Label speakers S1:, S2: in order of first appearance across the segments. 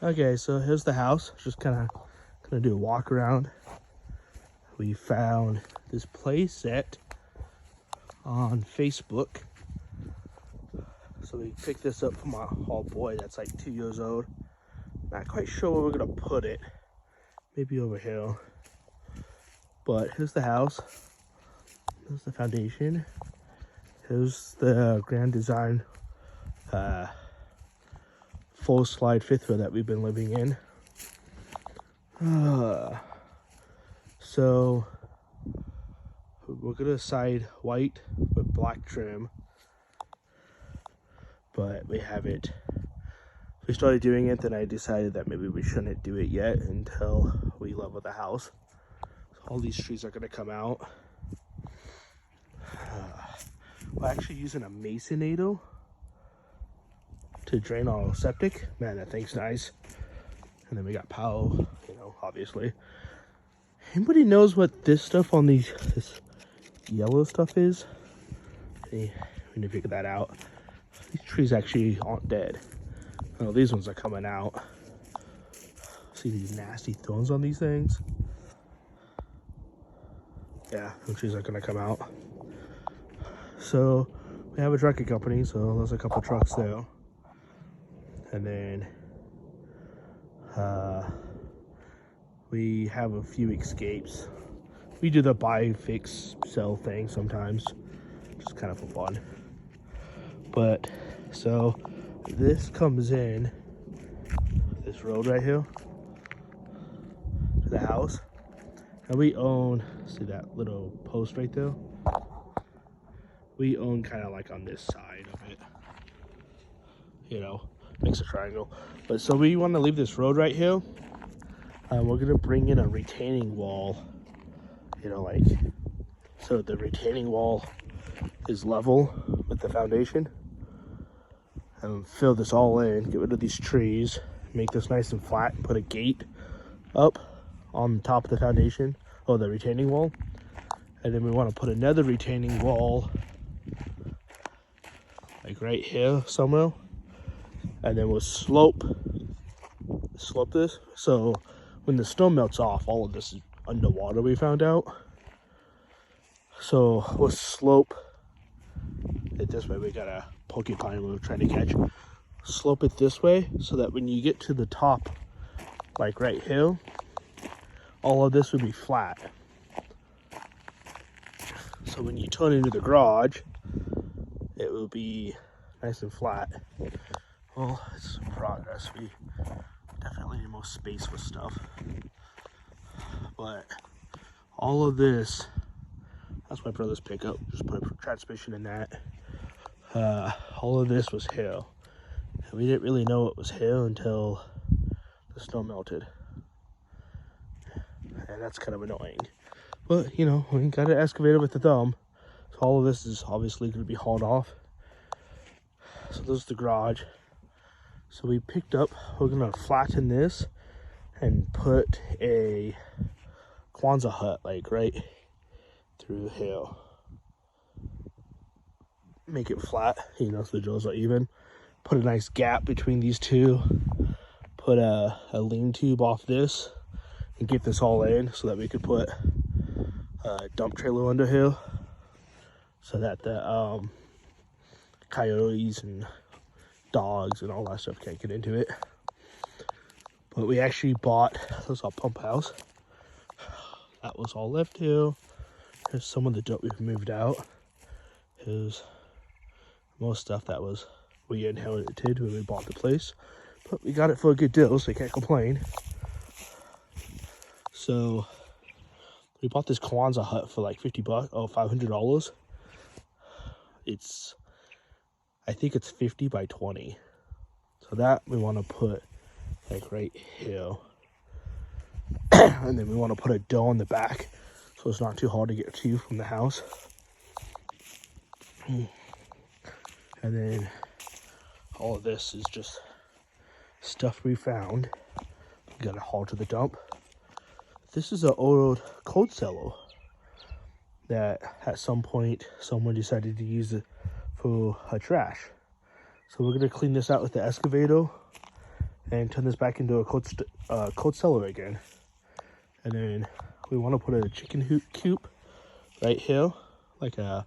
S1: Okay, so here's the house. Just kind of gonna do a walk around. We found this play set on Facebook. So we picked this up from our boy that's like 2 years old. Not quite sure where we're gonna put it. Maybe over here. But here's the house. Here's the foundation. Here's the Grand Design full slide fifth wheel that we've been living in. So we're gonna side white with black trim, but we haven't. We started doing it, then I decided that maybe we shouldn't do it yet until we level the house. So all these trees are gonna come out. We're actually using a mason needle to drain our septic. Man, that thing's nice. And then we got power, obviously. Anybody knows what this stuff on this yellow stuff is? We need to figure that out. These trees actually aren't dead. Oh, these ones are coming out. See these nasty thorns on these things? Yeah, the trees are gonna come out. So we have a trucking company, so there's a couple trucks there. And then we have a few escapes. We do the buy, fix, sell thing sometimes, just kind of for fun. But so this comes in this road right here to the house, and we own, see that little post right there? We own kind of like on this side of it, makes a triangle. But so we want to leave this road right here. We're gonna bring in a retaining wall, so the retaining wall is level with the foundation. And fill this all in, get rid of these trees, make this nice and flat, and put a gate up on top of the foundation, or the retaining wall. And then we want to put another retaining wall like right here somewhere. And then we'll slope this. So when the snow melts off, all of this is underwater, we found out. So we'll slope it this way. We got a porcupine we were trying to catch. Slope it this way so that when you get to the top, like right here, all of this would be flat. So when you turn into the garage, it will be nice and flat. Well, it's progress. We definitely need more space with stuff. But all of this, that's my brother's pickup. Just put a transmission in that. All of this was hail. And we didn't really know it was hail until the snow melted. And that's kind of annoying. But, we got an excavator with the thumb. So all of this is obviously going to be hauled off. So this is the garage. So we picked up, we're going to flatten this and put a Kwanzaa hut, like right through here. Make it flat, so the jaws are even. Put a nice gap between these two. Put a lean tube off this and get this all in so that we could put a dump trailer under here so that the coyotes and dogs and all that stuff can't get into it. But we actually bought, this is our pump house. That was all left here. Here's some of the dirt we've moved out. Here's most stuff that was we inherited when we bought the place. But we got it for a good deal, so I can't complain. So we bought this Kwanzaa hut for like $50 or $500. I think it's 50 by 20. So that we want to put like right here. And then we want to put a door in the back so it's not too hard to get to from the house. And then all of this is just stuff we found. We gotta haul to the dump. This is an old cold cellar that at some point someone decided to use it for trash. So we're gonna clean this out with the excavator and turn this back into a cold cellar again. And then we want to put a chicken coop right here, like a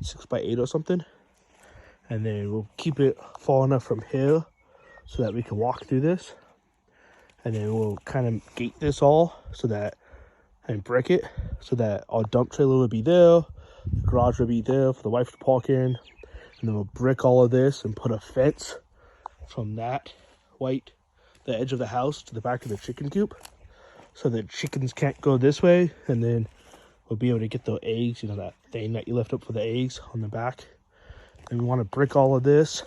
S1: 6x8 or something. And then we'll keep it far enough from here so that we can walk through this. And then we'll kind of gate this all so that, and brick it so that our dump trailer will be there, the garage will be there for the wife to park in. And then we'll brick all of this and put a fence from that the edge of the house to the back of the chicken coop, so that chickens can't go this way. And then we'll be able to get the eggs, you know, that thing that you lift up for the eggs on the back. And we want to brick all of this.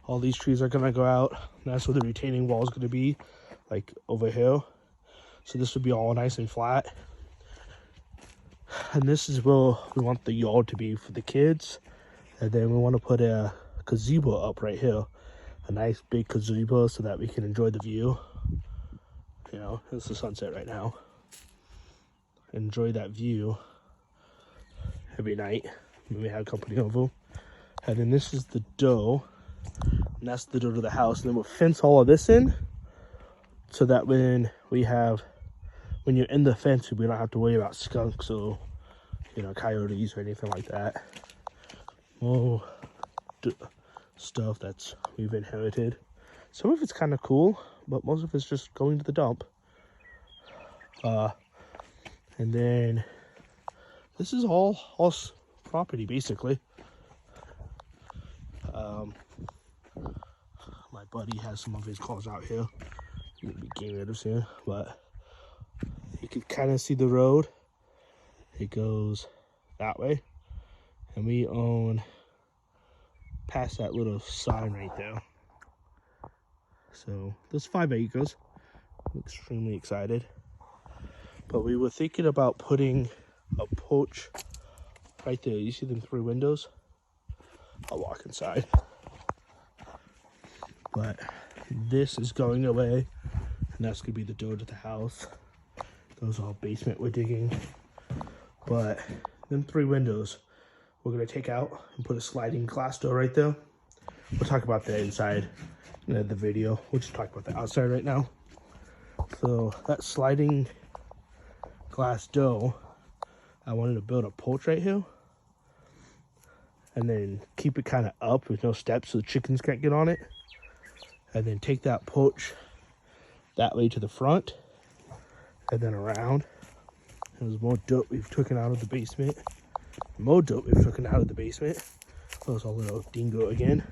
S1: All these trees are going to go out. And that's where the retaining wall is going to be, like over here. So this would be all nice and flat. And this is where we want the yard to be for the kids. And then we want to put a gazebo up right here. A nice big gazebo so that we can enjoy the view. You know, it's the sunset right now. Enjoy that view every night when we have company over. And then this is the door. And that's the door to the house. And then we'll fence all of this in so that when you're in the fence, we don't have to worry about skunks or, you know, coyotes or anything like that. More stuff that's we've inherited. Some of it's kind of cool, but most of it's just going to the dump. And then this is all property basically. My buddy has some of his cars out here. I'm gonna be getting rid of soon, but you can kind of see the road. It goes that way, and we own past that little sign right there. So there's 5 acres. I'm extremely excited. But we were thinking about putting a porch right there. You see them 3 windows? I'll walk inside. But this is going away, and that's gonna be the door to the house. Those are all basement we're digging. But them 3 windows we're gonna take out and put a sliding glass door right there. We'll talk about the inside in the video. We'll just talk about the outside right now. So that sliding glass door, I wanted to build a porch right here and then keep it kind of up with no steps so the chickens can't get on it. And then take that porch that way to the front and then around. There's more dirt we've taken out of the basement. More dirt we've taken out of the basement. There's a little dingo again.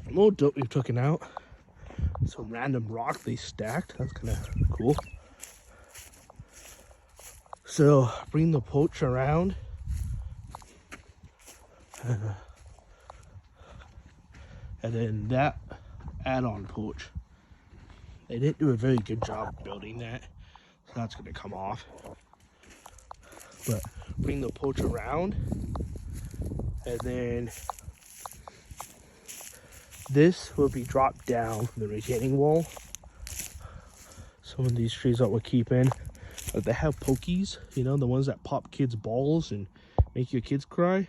S1: More dirt we've taken out. Some random rock they stacked. That's kind of cool. So bring the porch around. And then that add-on porch, they didn't do a very good job building that, so that's going to come off. But bring the porch around, and then this will be dropped down from the retaining wall. Some of these trees that we're keeping, they have pokies, you know, the ones that pop kids' balls and make your kids cry.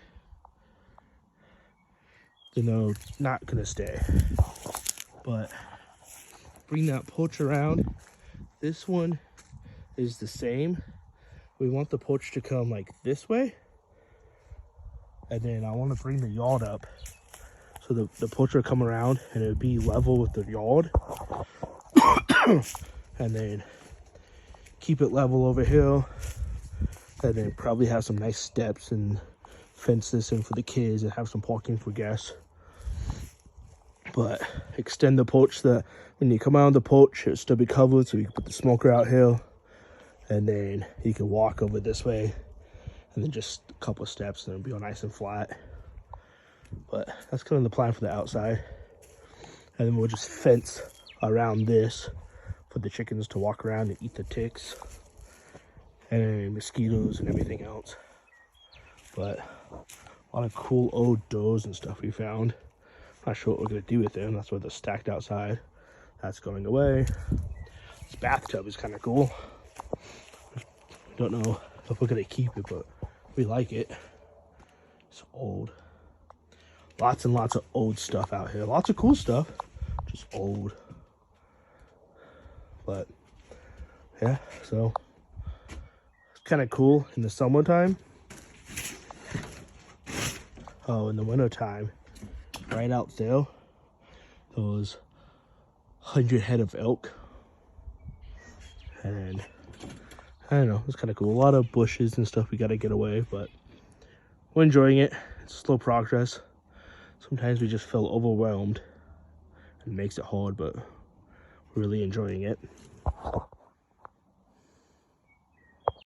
S1: You know, not gonna stay. But bring that porch around. This one is the same. We want the porch to come like this way, and then I want to bring the yard up so the porch will come around and it'll be level with the yard. And then keep it level over here, and then probably have some nice steps and fence this in for the kids and have some parking for guests. But extend the porch so that when you come out of the porch, it'll still be covered, so you can put the smoker out here, and then you can walk over this way, and then just a couple of steps, and it'll be all nice and flat. But that's kind of the plan for the outside. And then we'll just fence around this for the chickens to walk around and eat the ticks and mosquitoes and everything else. But a lot of cool old doors and stuff we found. Not sure what we're gonna do with them. That's why they're stacked outside. That's going away. This bathtub is kind of cool. Don't know if we're gonna keep it, but we like it. It's old. Lots and lots of old stuff out here. Lots of cool stuff, just old. But yeah, so it's kind of cool in the summertime. Oh, in the wintertime, right out there, those 100 head of elk. And I don't know, it's kind of cool. A lot of bushes and stuff we got to get away, but we're enjoying it. It's slow progress. Sometimes we just feel overwhelmed. It makes it hard, but we're really enjoying it.